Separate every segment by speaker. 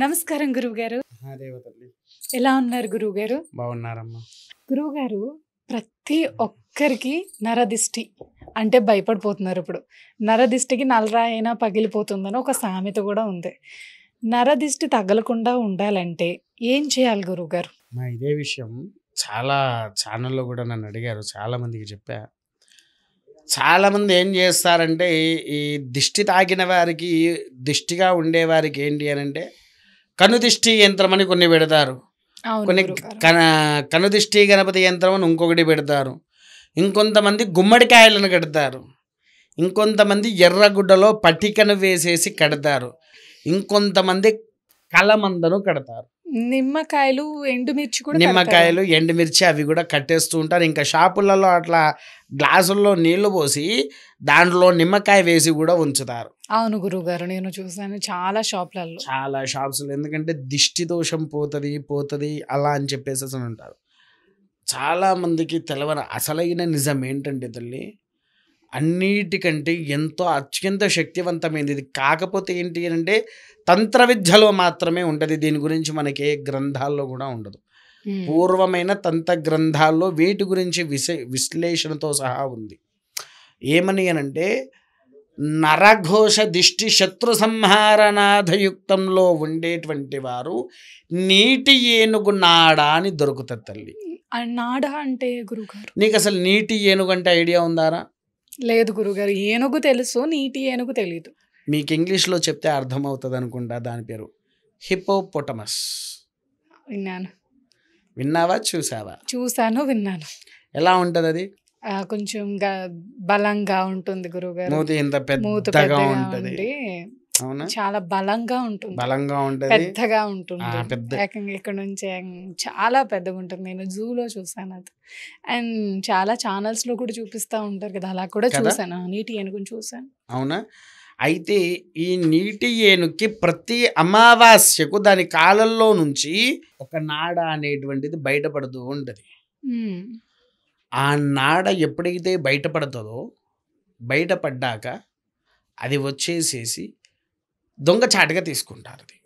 Speaker 1: నమస్కారం గురువుగారు.
Speaker 2: దేవతల్లి
Speaker 1: ఎలా ఉన్నారు గురువుగారు?
Speaker 2: బాగున్నారమ్మా.
Speaker 1: గురువుగారు, ప్రతి ఒక్కరికి నరదిష్టి అంటే భయపడిపోతున్నారు ఇప్పుడు. నరదిష్టికి నలరాయి అయినా పగిలిపోతుందని ఒక సామెత కూడా ఉంది. నరదిష్టి తగలకుండా ఉండాలంటే ఏం చేయాలి గురువుగారు?
Speaker 2: మా ఇదే విషయం చాలా ఛానల్లో కూడా నన్ను అడిగారు, చాలా మందికి చెప్పా. చాలామంది ఏం చేస్తారంటే ఈ దిష్టి తాకిన వారికి, దిష్టిగా ఉండేవారికి ఏంటి అని అంటే కనుదిష్టి యంత్రం అని కొన్ని పెడతారు,
Speaker 1: అవును
Speaker 2: కొన్ని
Speaker 1: గురువుగారు.
Speaker 2: కనుదిష్టి గణపతి యంత్రం అని ఇంకొకటి పెడతారు, ఇంకొంతమంది గుమ్మడికాయలను కడతారు, ఇంకొంతమంది ఎర్రగుడ్డలో పట్టికను వేసేసి కడతారు, ఇంకొంతమంది కలమందను కడతారు.
Speaker 1: నిమ్మకాయలు, ఎండుమిర్చి కూడా కడతారా?
Speaker 2: నిమ్మకాయలు, ఎండుమిర్చి అవి కూడా కట్టేస్తూ ఉంటారు. ఇంకా షాపులలో అట్లా గ్లాసుల్లో నీళ్లు పోసి దాంట్లో నిమ్మకాయ వేసి కూడా ఉంచుతారు.
Speaker 1: అవును గురువుగారు, నేను చూసాను చాలా షాపులలో.
Speaker 2: చాలా షాప్స్లో. ఎందుకంటే దిష్టి దోషం పోతుంది అలా అని చెప్పేసి అసలు ఉంటారు. చాలామందికి తెలవని అసలైన నిజం ఏంటంటే తల్లి, అన్నిటికంటే ఎంతో అత్యంత శక్తివంతమైనది ఇది. కాకపోతే ఏంటి అంటే తంత్ర విద్యలో మాత్రమే ఉంటుంది. దీని గురించి మనకి ఏ గ్రంథాల్లో కూడా ఉండదు. పూర్వమైన తంత్ర గ్రంథాల్లో వీటి గురించి విశ్లేషణతో సహా ఉంది. ఏమని అనంటే నరఘోష దిష్టి శత్రు సంహారనాథయుక్తంలో ఉండేటువంటి వారు నీటి ఏనుగు నాడ అని దొరుకుతుంది తల్లి.
Speaker 1: నాడ అంటే గురువుగారు?
Speaker 2: నీకు అసలు నీటి ఏనుగు అంటే ఐడియా ఉందారా?
Speaker 1: లేదు గురువుగారు, ఏనుగు తెలుసు, నీటి ఏనుగు తెలీదు.
Speaker 2: మీకు ఇంగ్లీష్లో చెప్తే అర్థమవుతుంది అనుకుంటా. దాని పేరు హిపోపొటమస్.
Speaker 1: విన్నాను.
Speaker 2: విన్నావా, చూసావా?
Speaker 1: చూసాను, విన్నాను.
Speaker 2: ఎలా ఉంటుంది అది?
Speaker 1: కొంచెం బలంగా ఉంటుంది గురువుగారు.
Speaker 2: మూతి ఇంత
Speaker 1: మూత
Speaker 2: పెద్దగా
Speaker 1: పెద్దగా
Speaker 2: ఉంటుంది.
Speaker 1: ఉండి
Speaker 2: అవునా?
Speaker 1: చాలా బలంగా ఉంటుంది,
Speaker 2: బలంగా ఉంటుంది,
Speaker 1: పెద్దగా ఉంటుంది.
Speaker 2: పెద్ద.
Speaker 1: ఏకంగా ఇక్కడ నుంచి చాలా పెద్దగా ఉంటుంది. నేను జూలో చూసాను అది. అండ్ చాలా ఛానల్స్ లో కూడా చూపిస్తా ఉంటారు కదా, అలా కూడా
Speaker 2: కదా?
Speaker 1: చూసాను. నీటి ఏనుగుని చూసాను.
Speaker 2: అవునా? అయితే ఈ నీటి ఏనుగుకి ప్రతి అమావాస్యకు దాని కాలంలో నుంచి ఒక నాడ అనేటువంటిది బయటపడుతూ ఉంటుంది.
Speaker 1: ఉమ్.
Speaker 2: ఆ నాడ ఎప్పుడైతే బయటపడుతుందో, బయటపడ్డాక అది వచ్చేసేసి దొంగచాటుగా తీసుకుంటారు. అది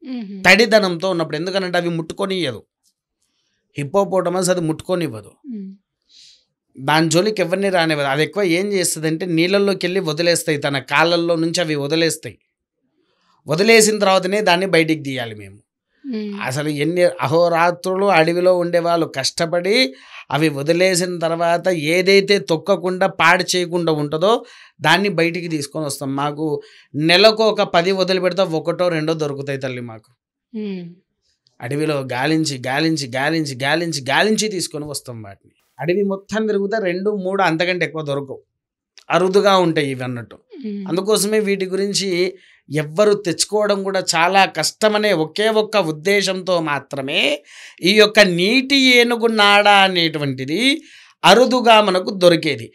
Speaker 1: ఉహు.
Speaker 2: తడిదనంతో ఉన్నప్పుడు. ఎందుకనంటే అవి ముట్టుకొనివ్వదు. హిప్పోపోటమస్ అది ముట్టుకొనివ్వదు.
Speaker 1: ఉమ్.
Speaker 2: దాని జోలికి ఎవరిని రానివ్వదు. అది ఎక్కువ ఏం చేస్తుంది అంటే నీళ్ళల్లోకి వెళ్ళి వదిలేస్తాయి, తన కాళ్ళల్లో నుంచి అవి వదిలేస్తాయి. వదిలేసిన తర్వాతనే దాన్ని బయటికి తీయాలి మేము.
Speaker 1: ఉమ్.
Speaker 2: అసలు ఎన్ని అహోరాత్రులు అడవిలో ఉండేవాళ్ళు కష్టపడి అవి వదిలేసిన తర్వాత ఏదైతే తొక్కకుండా పాడు చేయకుండా ఉంటుందో దాన్ని బయటికి తీసుకొని వస్తాం. మాకు నెలకు ఒక 10 వదిలిపెడితే ఒకటో రెండో దొరుకుతాయి తల్లి మాకు.
Speaker 1: ఉమ్.
Speaker 2: అడవిలో గాలించి గాలించి గాలించి గాలించి గాలించి తీసుకొని వస్తాం వాటిని. అడవి మొత్తం తిరుగుతా 2, 3 అంతకంటే ఎక్కువ దొరకవు, అరుదుగా ఉంటాయి ఇవి అన్నట్టు.
Speaker 1: ఉమ్.
Speaker 2: అందుకోసమే వీటి గురించి ఎవ్వరు తెచ్చుకోవడం కూడా చాలా కష్టమనే ఒకే ఒక్క ఉద్దేశంతో మాత్రమే ఈ యొక్క నీటి ఏనుగు నాడ అనేటువంటిది అరుదుగా మనకు దొరికేది.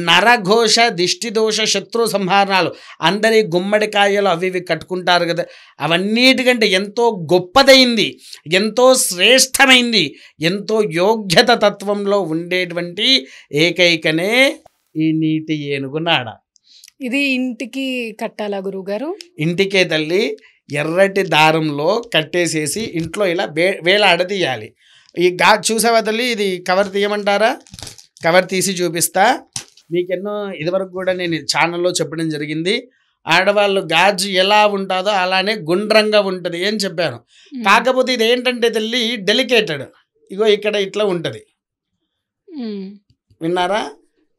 Speaker 2: నరఘోష, దిష్టి దోష, శత్రు సంహారణాలు, అందరి గుమ్మడికాయలు అవి ఇవి కట్టుకుంటారు కదా, అవన్నిటికంటే ఎంతో గొప్పదైంది, ఎంతో శ్రేష్టమైంది, ఎంతో యోగ్యత తత్వంలో ఉండేటువంటి ఏకైకనే ఈ నీటి ఏనుగు నాడ.
Speaker 1: ఇది ఇంటికి కట్టాలా గురువుగారు?
Speaker 2: ఇంటికే తల్లి. ఎర్రటి దారంలో కట్టేసేసి ఇంట్లో ఇలా వేలాడదీయాలి. ఈ చూసావా తల్లి, ఇది కవర్ తీయమంటారా? కవర్ తీసి చూపిస్తా మీకెన్నో. ఇదివరకు కూడా నేను ఛానల్లో చెప్పడం జరిగింది. ఆడవాళ్ళు గాజు ఎలా ఉంటుందో అలానే గుండ్రంగా ఉంటుంది అని చెప్పాను. కాకపోతే ఇది ఏంటంటే తల్లి డెలికేటెడ్. ఇగో ఇక్కడ ఇట్లా ఉంటుంది, విన్నారా?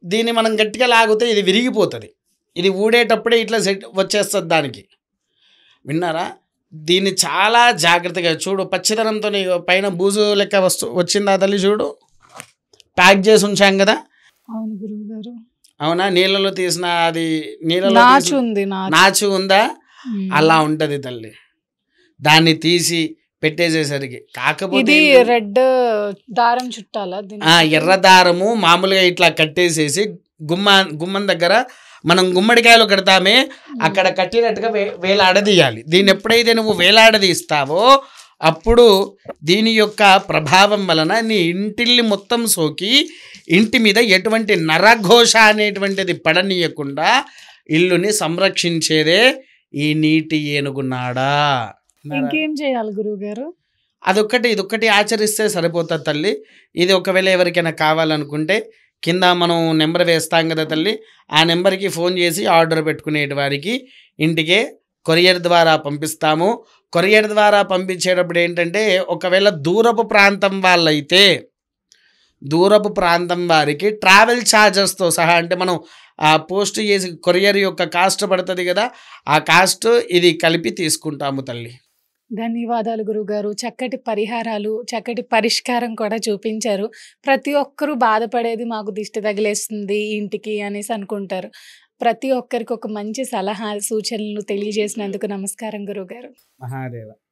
Speaker 2: దీన్ని మనం గట్టిగా లాగితే ఇది విరిగిపోతుంది. ఇది ఊడేటప్పుడే ఇట్లా సెట్ వచ్చేస్తుంది దానికి, విన్నారా? దీన్ని చాలా జాగ్రత్తగా చూడు. పచ్చిదనంతో పైన బూజు లెక్క వచ్చిందా తల్లి? చూడు, ప్యాక్ చేసి ఉంచాం కదా.
Speaker 1: అవును గురువుగారు.
Speaker 2: అవునా? నీళ్ళలో తీసిన అది నీళ్ళలో
Speaker 1: నాచు ఉంది,
Speaker 2: నాచు ఉందా? అలా ఉంటుంది తల్లి. దాన్ని తీసి పెట్టేసేసరికి కాకపోతే
Speaker 1: ఇది రెడ్ దారం చుట్టాలా?
Speaker 2: ఎర్ర దారము మామూలుగా ఇట్లా కట్టేసేసి గుమ్మం దగ్గర మనం గుమ్మడికాయలు కడతామే అక్కడ కట్టినట్టుగా వేలాడదీయాలి. దీన్ని ఎప్పుడైతే నువ్వు వేలాడదీస్తావో అప్పుడు దీని యొక్క ప్రభావం వలన నీ ఇంటిల్ని మొత్తం సోకి ఇంటి మీద ఎటువంటి నరఘోష అనేటువంటిది పడనీయకుండా ఇల్లుని సంరక్షించేదే ఈ నీటి ఏనుగు నాడ.
Speaker 1: ఇంకేం చేయాలి గురువుగారు?
Speaker 2: ఇదొక్కటి ఆచరిస్తే సరిపోతుంది తల్లి. ఇది ఒకవేళ ఎవరికైనా కావాలనుకుంటే కింద మనం నెంబర్ వేస్తాం కదా తల్లి, ఆ నెంబర్కి ఫోన్ చేసి ఆర్డర్ పెట్టుకునేటి వారికి ఇంటికే కొరియర్ ద్వారా పంపిస్తాము. కొరియర్ ద్వారా పంపించేటప్పుడు ఏంటంటే ఒకవేళ దూరపు ప్రాంతం వారికి ట్రావెల్ ఛార్జెస్తో సహా, అంటే మనం ఆ పోస్ట్ చేసి కొరియర్ యొక్క కాస్ట్ పడుతుంది కదా, ఆ కాస్ట్ ఇది కలిపి తీసుకుంటాము తల్లి.
Speaker 1: ధన్యవాదాలు గురువుగారు. చక్కటి పరిహారాలు, చక్కటి పరిష్కారం కూడా చూపించారు. ప్రతి ఒక్కరూ బాధపడేది మాకు దిష్టి తగిలేస్తుంది ఇంటికి అనేసి అనుకుంటారు. ప్రతి ఒక్కరికి ఒక మంచి సలహా, సూచనలు తెలియజేసినందుకు నమస్కారం గురువుగారు.
Speaker 2: మహాదేవ.